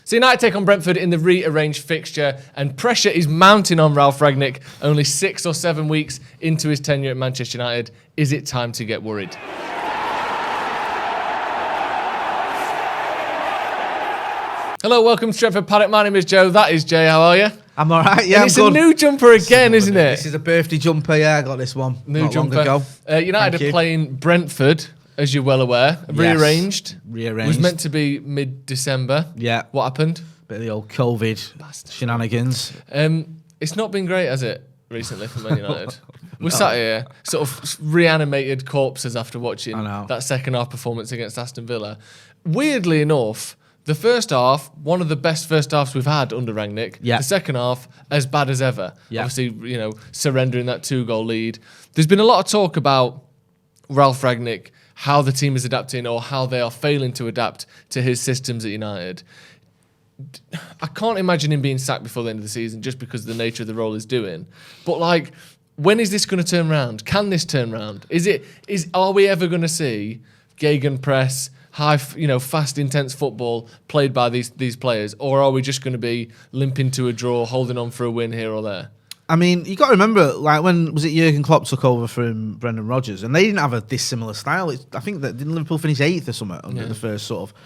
So United take on Brentford in the rearranged fixture, and pressure is mounting on Ralf Rangnick only 6 or 7 weeks into his tenure at Manchester United. Is it time to get worried? Hello, welcome to Stretford, Paddock. My name is Joe. That is Jay. How are you? I'm all right, yeah, And it's a new jumper again, isn't it? This is a birthday jumper, yeah, I got this one not long ago. United are playing Brentford, as you're well aware. Rearranged. It was meant to be mid-December. Yeah. What happened? Bit of the old COVID shenanigans. It's not been great, has it, recently for Man United? We're sat here, sort of reanimated corpses after watching that second half performance against Aston Villa. Weirdly enough, the first half, one of the best first halves we've had under Rangnick. Yeah. The second half, as bad as ever. Yeah. Obviously, surrendering that 2-goal lead. There's been a lot of talk about Ralf Rangnick, how the team is adapting or how they are failing to adapt to his systems at United. I can't imagine him being sacked before the end of the season just because of the nature of the role he's doing. But when is this going to turn around? Can this turn around? Are we ever going to see gegenpress, high, fast, intense football played by these players, or are we just going to be limping to a draw, holding on for a win here or there? I mean, you got to remember, when was it Jurgen Klopp took over from Brendan Rodgers, and they didn't have a dissimilar style. I think that didn't Liverpool finish 8th or something under the first sort of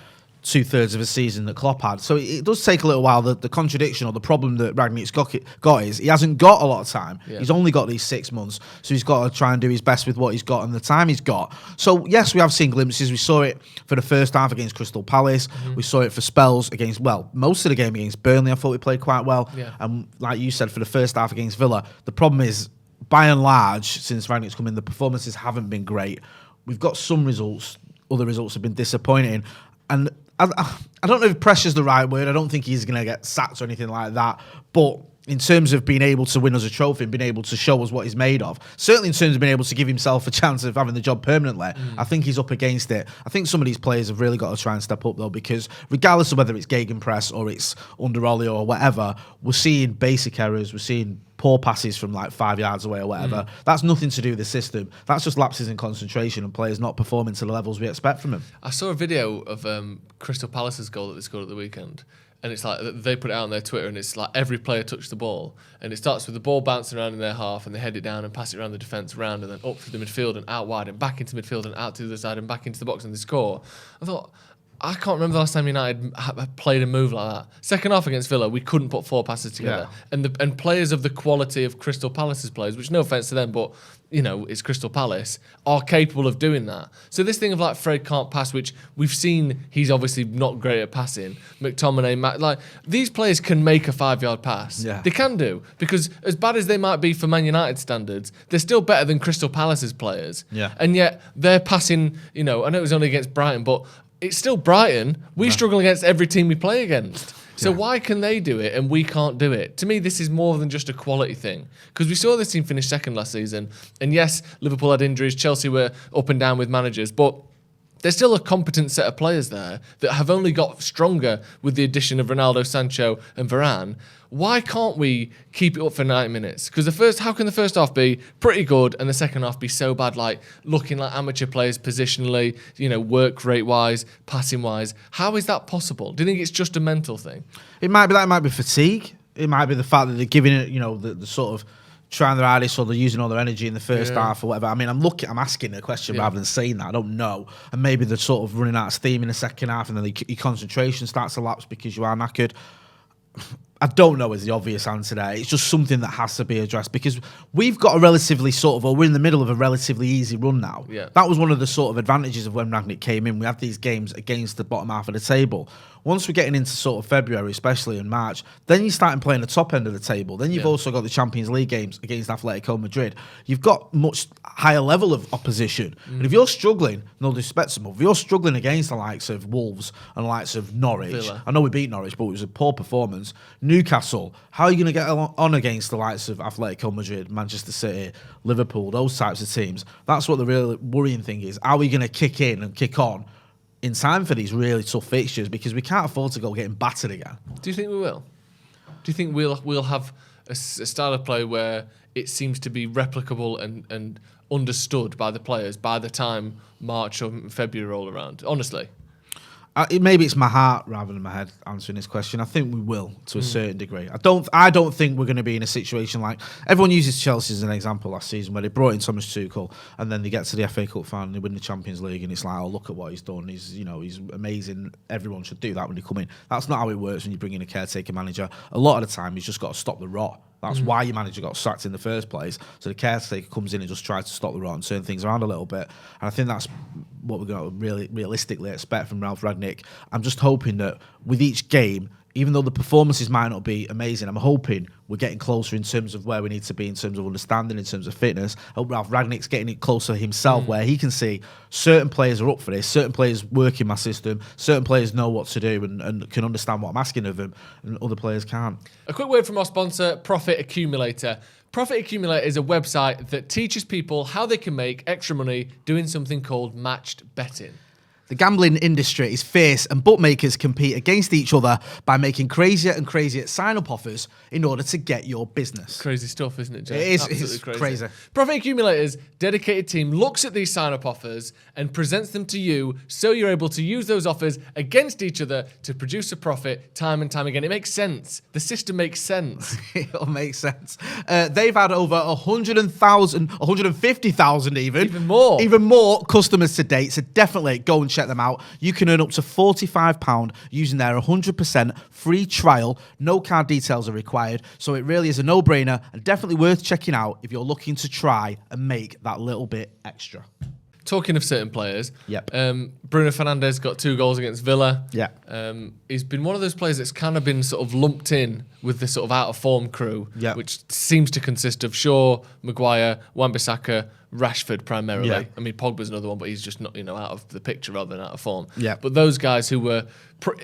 2/3 of a season that Klopp had. So it does take a little while. The contradiction or the problem that Rangnick's got is he hasn't got a lot of time. Yeah. He's only got these 6 months, so he's got to try and do his best with what he's got and the time he's got. So yes, we have seen glimpses. We saw it for the first half against Crystal Palace. Mm-hmm. We saw it for spells against, most of the game against Burnley. I thought we played quite well. Yeah. And like you said, for the first half against Villa, the problem is, by and large, since Rangnick's come in, the performances haven't been great. We've got some results. Other results have been disappointing. And I don't know if pressure's the right word. I don't think he's going to get sacked or anything like that. But in terms of being able to win us a trophy and being able to show us what he's made of, certainly in terms of being able to give himself a chance of having the job permanently, I think he's up against it. I think some of these players have really got to try and step up, though, because regardless of whether it's gegenpress or it's under Ollie or whatever, we're seeing basic errors. We're seeing poor passes from 5 yards away or whatever. That's nothing to do with the system. That's just lapses in concentration and players not performing to the levels we expect from him. I saw a video of Crystal Palace's goal that they scored at the weekend, and it's they put it out on their Twitter, and it's every player touched the ball, and it starts with the ball bouncing around in their half, and they head it down and pass it around the defence round, and then up through the midfield and out wide and back into midfield and out to the other side and back into the box, and they score. I thought, I can't remember the last time United played a move like that. Second half against Villa, we couldn't put 4 passes together. Yeah. And players of the quality of Crystal Palace's players, which no offence to them, but it's Crystal Palace, are capable of doing that. So this thing of Fred can't pass, which we've seen he's obviously not great at passing. McTominay, these players can make a 5-yard pass. Yeah. They can do, because as bad as they might be for Man United standards, they're still better than Crystal Palace's players. Yeah. And yet they're passing, I know it was only against Brighton, but it's still Brighton. We struggle against every team we play against. So why can they do it and we can't do it? To me, this is more than just a quality thing. Because we saw this team finish second last season. And yes, Liverpool had injuries. Chelsea were up and down with managers. But there's still a competent set of players there that have only got stronger with the addition of Ronaldo, Sancho and Varane. Why can't we keep it up for 90 minutes? Because how can the first half be pretty good and the second half be so bad, looking like amateur players positionally, work rate-wise, passing-wise? How is that possible? Do you think it's just a mental thing? It might be fatigue. It might be the fact that they're giving it, the sort of trying their hardest, or they're using all their energy in the first half or whatever. I mean, I'm asking a question rather than saying that. I don't know. And maybe they're sort of running out of steam in the second half, and then your concentration starts to lapse because you are knackered. I don't know is the obvious answer there. It's just something that has to be addressed, because we've got a relatively we're in the middle of a relatively easy run now. Yeah. That was one of the sort of advantages of when Rangnick came in. We had these games against the bottom half of the table. Once we're getting into sort of February, especially in March, then you're starting playing the top end of the table. Then you've also got the Champions League games against Atletico Madrid. You've got much higher level of opposition. And if you're struggling, no disrespect to them, if you're struggling against the likes of Wolves and the likes of Norwich, Villa. I know we beat Norwich, but it was a poor performance. Newcastle, how are you going to get on against the likes of Atletico Madrid, Manchester City, Liverpool, those types of teams? That's what the real worrying thing is. Are we going to kick in and kick on in time for these really tough fixtures? Because we can't afford to go getting battered again. Do you think we will? Do you think we'll have a style of play where it seems to be replicable and understood by the players by the time March or February roll around? Honestly. Maybe it's my heart rather than my head answering this question. I think we will to a certain degree. I don't think we're going to be in a situation like everyone uses Chelsea as an example last season where they brought in Thomas Tuchel and then they get to the FA Cup final and they win the Champions League and it's like, oh, look at what he's done. He's amazing. Everyone should do that when they come in. That's not how it works when you bring in a caretaker manager. A lot of the time, he's just got to stop the rot. That's why your manager got sacked in the first place. So the caretaker comes in and just tries to stop the rot and turn things around a little bit. And I think that's what we're going to really realistically expect from Ralph Rangnick. I'm just hoping that with each game, even though the performances might not be amazing, I'm hoping we're getting closer in terms of where we need to be, in terms of understanding, in terms of fitness. I hope Ralph Rangnick's getting it closer himself, where he can see certain players are up for this, certain players work in my system, certain players know what to do and can understand what I'm asking of them, and other players can't. A quick word from our sponsor, Profit Accumulator. Profit Accumulator is a website that teaches people how they can make extra money doing something called matched betting. The gambling industry is fierce and bookmakers compete against each other by making crazier and crazier sign-up offers in order to get your business. Crazy stuff, isn't it, Jay? It is crazy. Profit Accumulator's dedicated team looks at these sign-up offers and presents them to you so you're able to use those offers against each other to produce a profit time and time again. It makes sense. The system makes sense. It'll make sense. They've had over 150,000 even more customers to date, so definitely go and check them out. You can earn up to £45 using their 100% free trial. No card details are required, so it really is a no-brainer and definitely worth checking out if you're looking to try and make that little bit extra. Talking of certain players, Yep. Bruno Fernandes got 2 goals against Villa. Yeah. He's been one of those players that's kind of been sort of lumped in with this sort of out-of-form crew, Yep. which seems to consist of Shaw, Maguire, Wan-Bissaka, Rashford primarily. Yeah. I mean, Pogba's another one, but he's just not, out of the picture rather than out of form. Yeah. But those guys who were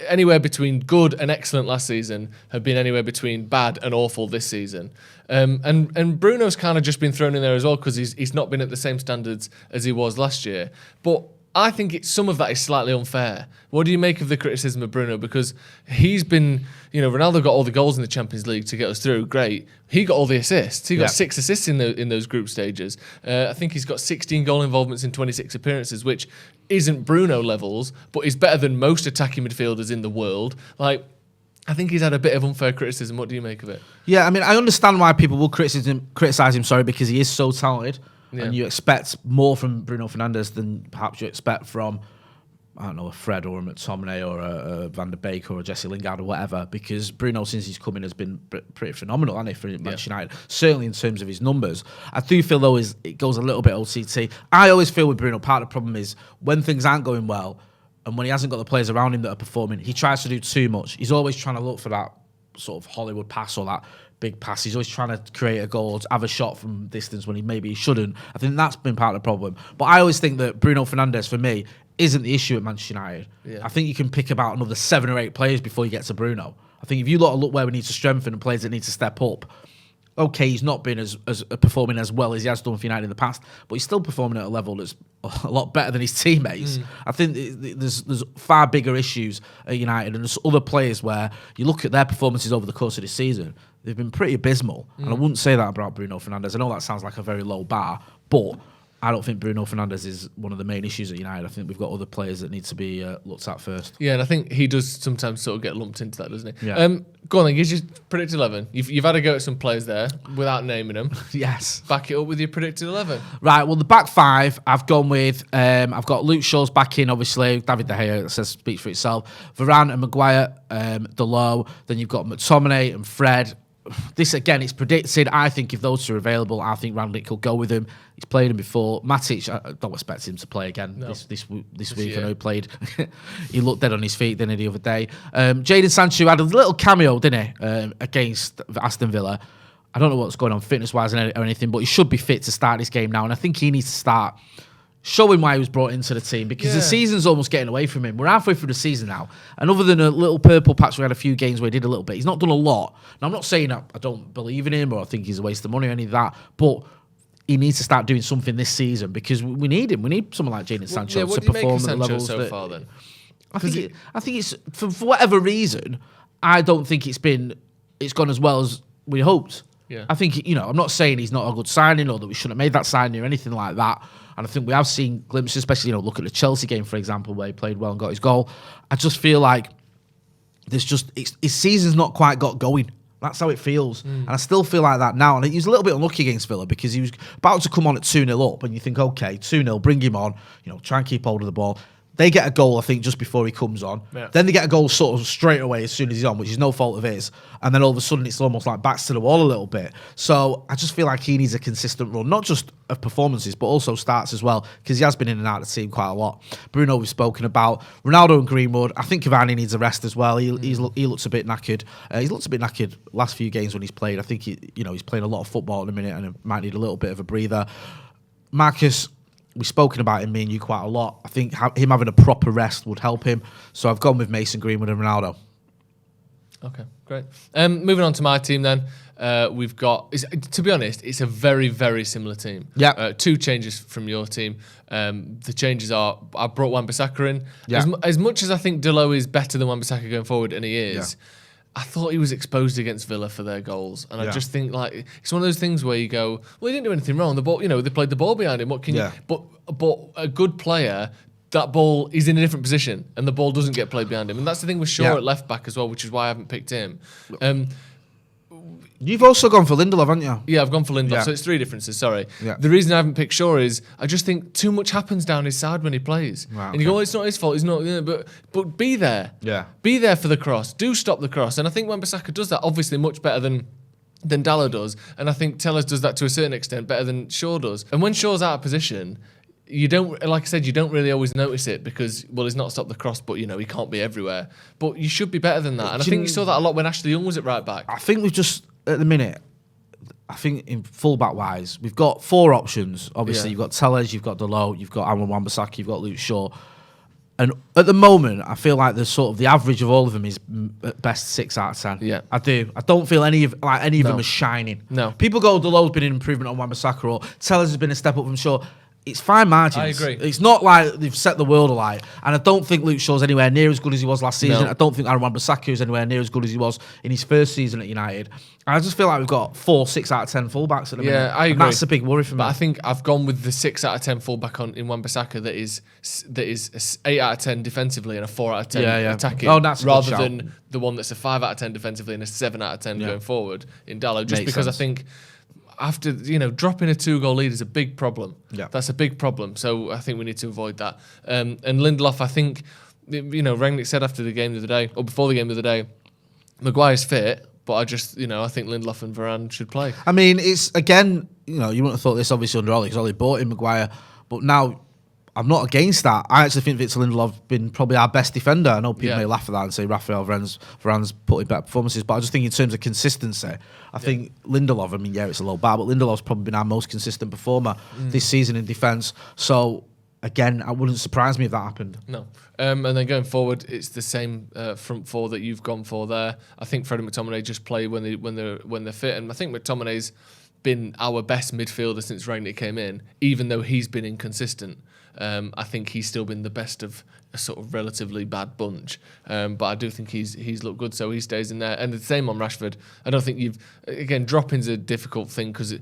anywhere between good and excellent last season have been anywhere between bad and awful this season. And Bruno's kind of just been thrown in there as well because he's not been at the same standards as he was last year. But I think some of that is slightly unfair. What do you make of the criticism of Bruno? Because he's been, Ronaldo got all the goals in the Champions League to get us through. Great. He got all the assists. He got 6 assists in those group stages. I think he's got 16 goal involvements in 26 appearances, which isn't Bruno levels, but is better than most attacking midfielders in the world. I think he's had a bit of unfair criticism. What do you make of it? Yeah, I mean, I understand why people will criticise him, because he is so talented. Yeah. And you expect more from Bruno Fernandes than perhaps you expect from, I don't know, a Fred or a McTominay or a Van der Beek or a Jesse Lingard or whatever, because Bruno, since he's come in, has been pretty phenomenal, hasn't he, for Manchester United, certainly in terms of his numbers. I do feel, though, it goes a little bit OTT. I always feel with Bruno, part of the problem is when things aren't going well and when he hasn't got the players around him that are performing, he tries to do too much. He's always trying to look for that sort of Hollywood pass or that big pass. He's always trying to create a goal, have a shot from distance when he shouldn't. I think that's been part of the problem. But I always think that Bruno Fernandes, for me, isn't the issue at Manchester United. Yeah. I think you can pick about another 7 or 8 players before you get to Bruno. I think if you look where we need to strengthen and players that need to step up, okay, he's not been as performing as well as he has done for United in the past, but he's still performing at a level that's a lot better than his teammates. I think there's far bigger issues at United, and there's other players where you look at their performances over the course of this season, they've been pretty abysmal. And I wouldn't say that about Bruno Fernandes. I know that sounds like a very low bar, but I don't think Bruno Fernandes is one of the main issues at United. I think we've got other players that need to be looked at first. Yeah, and I think he does sometimes sort of get lumped into that, doesn't he? Yeah. Go on then, give your predict 11. You've had a go at some players there without naming them. Yes. Back it up with your predicted 11. Right, well, the back 5, I've gone with, I've got Luke Shaw's back in, obviously. David De Gea, says speaks for itself. Varane and Maguire, Delo. Then you've got McTominay and Fred. This, again, it's predicted. I think if those two are available, I think Rangnick will go with him. He's played him before. Matic, I don't expect him to play again this week. Year. I know he played. He looked dead on his feet, didn't he, the other day? Jadon Sancho had a little cameo, didn't he, against Aston Villa. I don't know what's going on fitness-wise or anything, but he should be fit to start this game now, and I think he needs to start showing why he was brought into the team, because the season's almost getting away from him. We're halfway through the season now, and other than a little purple patch, we had a few games where he did a little bit. He's not done a lot. Now, I'm not saying I don't believe in him or I think he's a waste of money or any of that, but he needs to start doing something this season because we need him. We need someone like Jadon Sancho to perform at the levels so far, then? I think it's for whatever reason, I don't think it's gone as well as we hoped. Yeah. I think, I'm not saying he's not a good signing or that we shouldn't have made that signing or anything like that. And I think we have seen glimpses, especially, look at the Chelsea game, for example, where he played well and got his goal. I just feel like his season's not quite got going. That's how it feels. And I still feel like that now. And he was a little bit unlucky against Villa because he was about to come on at 2-0 up. And you think, okay, 2-0, bring him on, try and keep hold of the ball. They get a goal, I think, just before he comes on. Yeah. Then they get a goal sort of straight away as soon as he's on, which is no fault of his. And then all of a sudden, it's almost like backs to the wall a little bit. So I just feel like he needs a consistent run, not just of performances, but also starts as well, because he has been in and out of the team quite a lot. Bruno, we've spoken about. Ronaldo and Greenwood. I think Cavani needs a rest as well. He looks a bit knackered. He's looked a bit knackered last few games when he's played. I think he's playing a lot of football at the minute and might need a little bit of a breather. Marcus, we've spoken about him, me and you, quite a lot. I think him having a proper rest would help him. So I've gone with Mason Greenwood and Ronaldo. Okay, great. Moving on to my team then. We've got, to be honest, it's a very, very similar team. Yeah. 2 changes from your team. The changes are, I brought Wan-Bissaka in. Yeah. As much as I think Delo is better than Wan-Bissaka going forward, and he is, I thought he was exposed against Villa for their goals, and I just think it's one of those things where you go, well, he didn't do anything wrong. The ball, they played the ball behind him. What can you? But a good player, that ball is in a different position, and the ball doesn't get played behind him, and that's the thing with Shaw at left back as well, which is why I haven't picked him. You've also gone for Lindelof, haven't you? Yeah, I've gone for Lindelof, so it's 3 differences, sorry. Yeah. The reason I haven't picked Shaw is I just think too much happens down his side when he plays. Right, and you go, it's not his fault, he's not, but be there. Yeah. Be there for the cross. Do stop the cross. And I think Wan-Bissaka does that obviously much better than Dalot does, and I think Tellers does that to a certain extent better than Shaw does. And when Shaw's out of position, you don't, like I said, you don't really always notice it because, well, he's not stopped the cross, but, he can't be everywhere. But you should be better than that. And I think you saw that a lot when Ashley Young was at right back. I think we've just, at the minute, I think in fullback-wise, we've got 4 options. Obviously, you've got Tellers, you've got Dalot, you've got Aaron Wan-Bissaka, you've got Luke Shaw. And at the moment, I feel like the average of all of them is at best 6 out of 10. Yeah, I do. I don't feel any of them are shining. No. People go, Dalot's been an improvement on Wan-Bissaka, or Tellers has been a step up from Shaw. It's fine margins. I agree. It's not like they've set the world alight. And I don't think Luke Shaw's anywhere near as good as he was last season. No. I don't think Aaron Wan-Bissaka is anywhere near as good as he was in his first season at United. And I just feel like we've got 4 6 out of 10 fullbacks at the minute. Yeah, I agree. And that's a big worry for me. But I think I've gone with the 6 out of 10 fullback in Wan-Bissaka that is 8 out of 10 defensively and a 4 out of 10 attacking. Oh, that's rather than the one that's a 5 out of 10 defensively and a 7 out of 10 going forward in Dalot. Just because I think after dropping a 2-goal lead is a big problem. Yeah, that's a big problem. So I think we need to avoid that. And Lindelof, I think, Rangnick said after the game the other day, or before the game the other day, Maguire's fit, but I just, I think Lindelof and Varane should play. I mean, it's again, you wouldn't have thought this obviously under Ollie because Ollie bought in Maguire, but now I'm not against that. I actually think Victor Lindelof's been probably our best defender. I know people may laugh at that and say Rafael Varane's put in better performances, but I just think in terms of consistency, I think Lindelof, it's a low bar, but Lindelof's probably been our most consistent performer this season in defence. So, again, it wouldn't surprise me if that happened. No. And then going forward, it's the same front 4 that you've gone for there. I think Freddie McTominay just play when they're fit, and I think McTominay's been our best midfielder since Rangnick came in, even though he's been inconsistent. I think he's still been the best of a sort of relatively bad bunch, but I do think he's looked good, so he stays in there. And the same on Rashford. I don't think dropping's a difficult thing because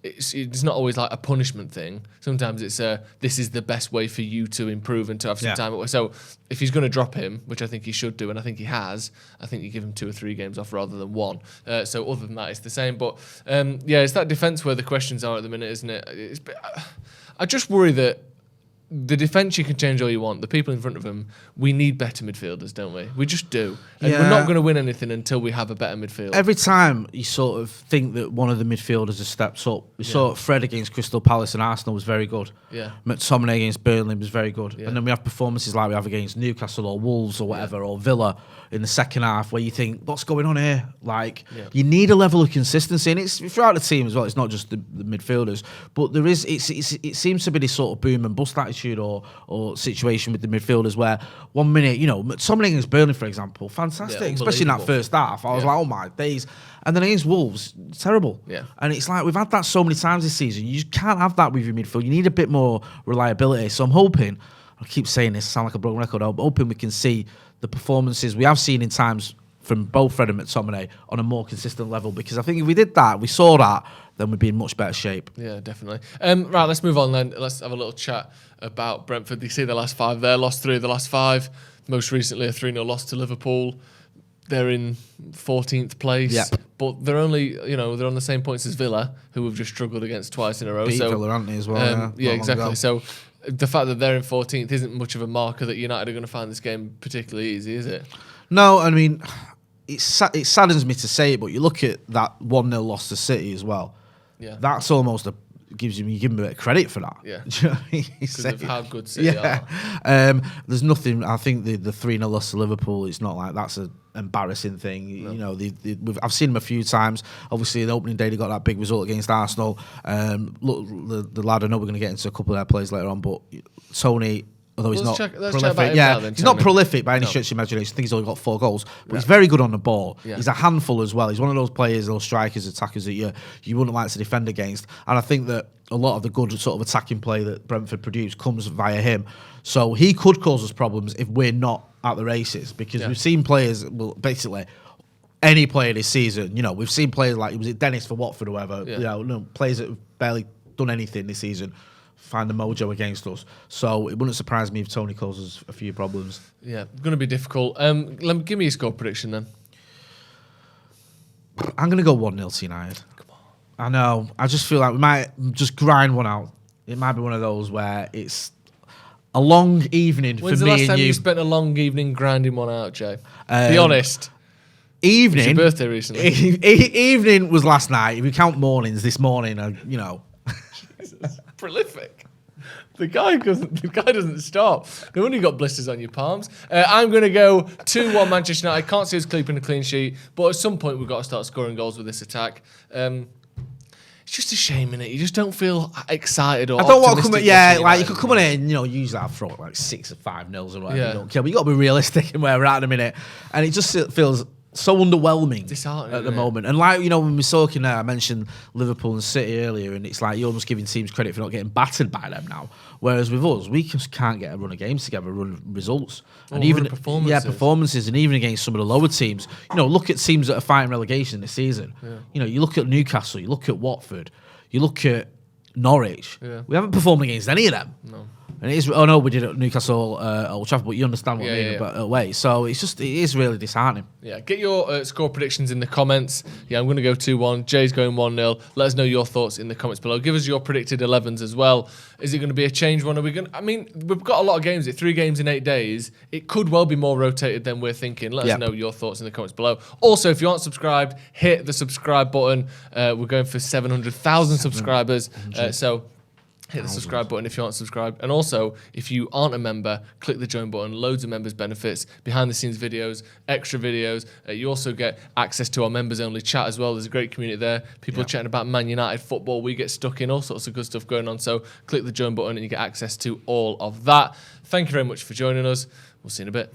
it's not always like a punishment thing. Sometimes it's this is the best way for you to improve and to have some time. So if he's going to drop him, which I think he should do, and I think he has, I think you give him 2 or 3 games off rather than 1. So other than that, it's the same. But it's that defence where the questions are at the minute, isn't it? I just worry that the defence you can change all you want. The people in front of them, we need better midfielders, don't we? We just do. And we're not going to win anything until we have a better midfield. Every time you sort of think that one of the midfielders has stepped up. We saw Fred against Crystal Palace and Arsenal was very good. Yeah. McTominay against Burnley was very good. Yeah. And then we have performances like we have against Newcastle or Wolves or whatever, or Villa in the second half where you think, what's going on here? You need a level of consistency. And it's throughout the team as well. It's not just the midfielders. But there is, it seems to be this sort of boom and bust attitude or situation with the midfielders where 1 minute, McTominay against Burnley, for example, fantastic, especially in that first half. I was like, oh my days. And then against Wolves, terrible. Yeah. And it's like, we've had that so many times this season. You just can't have that with your midfield. You need a bit more reliability. So I'm hoping, I keep saying this, I sound like a broken record, I'm hoping we can see the performances we have seen in times from both Fred and McTominay on a more consistent level, because I think if we did that, we saw that, then we'd be in much better shape. Yeah, definitely. Right, let's move on then. Let's have a little chat about Brentford. You see the last 5 there, lost 3 of the last 5. Most recently, a 3-0 loss to Liverpool. They're in 14th place, but they're only, they're on the same points as Villa, who we've just struggled against twice in a row. Beat Villa, aren't they, as well? Yeah, exactly. So the fact that they're in 14th isn't much of a marker that United are going to find this game particularly easy, is it? No, I mean, it saddens me to say it, but you look at that 1-0 loss to City as well. Yeah, that's almost you give them a bit of credit for that. Yeah, do you know what I mean? Because of how good City are. There's nothing. I think the 3-0 loss to Liverpool, it's not like that's an embarrassing thing. No. I've seen them a few times. Obviously, the opening day they got that big result against Arsenal. Look, the lad. I know we're going to get into a couple of their plays later on, but Tony. Although he's not prolific, he's not prolific by any stretch of imagination. I think he's only got 4 goals, but he's very good on the ball. Yeah. He's a handful as well. He's one of those players, those strikers, attackers that you wouldn't like to defend against. And I think that a lot of the good sort of attacking play that Brentford produce comes via him. So he could cause us problems if we're not at the races, because we've seen players, well, basically any player this season. We've seen players like, was it Dennis for Watford or whatever? Yeah. Players that have barely done anything this season find the mojo against us. So it wouldn't surprise me if Tony causes a few problems. Yeah, going to be difficult. Give me a score prediction then. I'm going to go 1-0 to United. Come on. I know. I just feel like we might just grind one out. It might be one of those where it's a long evening for me and you. When's the last time you spent a long evening grinding one out, Jay? Be honest. Evening. It was your birthday recently. Evening was last night. If you count mornings, this morning, Jesus. Prolific. The guy doesn't stop. No wonder you got blisters on your palms. I'm going to go 2-1 Manchester United. I can't see us keeping a clean sheet, but at some point we've got to start scoring goals with this attack. It's just a shame, innit? You just don't feel excited or optimistic. I don't want to come in, you could come in and usually I'll throw like 6 or 5-0 or whatever. You don't care, but you got to be realistic in where we're at in a minute, and it just feels so underwhelming at the moment. And when we were talking there, I mentioned Liverpool and City earlier, and it's like you're almost giving teams credit for not getting battered by them now. Whereas with us, we just can't get a run of games together, run of results. And even performances, and even against some of the lower teams. Look at teams that are fighting relegation this season. Yeah. You look at Newcastle, you look at Watford, you look at Norwich. Yeah. We haven't performed against any of them. No. And it is. Oh no, we did it at Newcastle, Old Trafford, but you understand what I mean about away. So it is really disheartening. Yeah, get your score predictions in the comments. Yeah, I'm going to go 2-1. Jay's going 1-0. Let us know your thoughts in the comments below. Give us your predicted 11s as well. Is it going to be a change one? Are we going? We've got a lot of games. 3 games in 8 days. It could well be more rotated than we're thinking. Let us know your thoughts in the comments below. Also, if you aren't subscribed, hit the subscribe button. We're going for 700,000 subscribers. So hit the subscribe button if you aren't subscribed. And also, if you aren't a member, click the join button. Loads of members benefits, behind the scenes videos, extra videos. You also get access to our members only chat as well. There's a great community there. People chatting about Man United football. We get stuck in all sorts of good stuff going on. So click the join button and you get access to all of that. Thank you very much for joining us. We'll see you in a bit.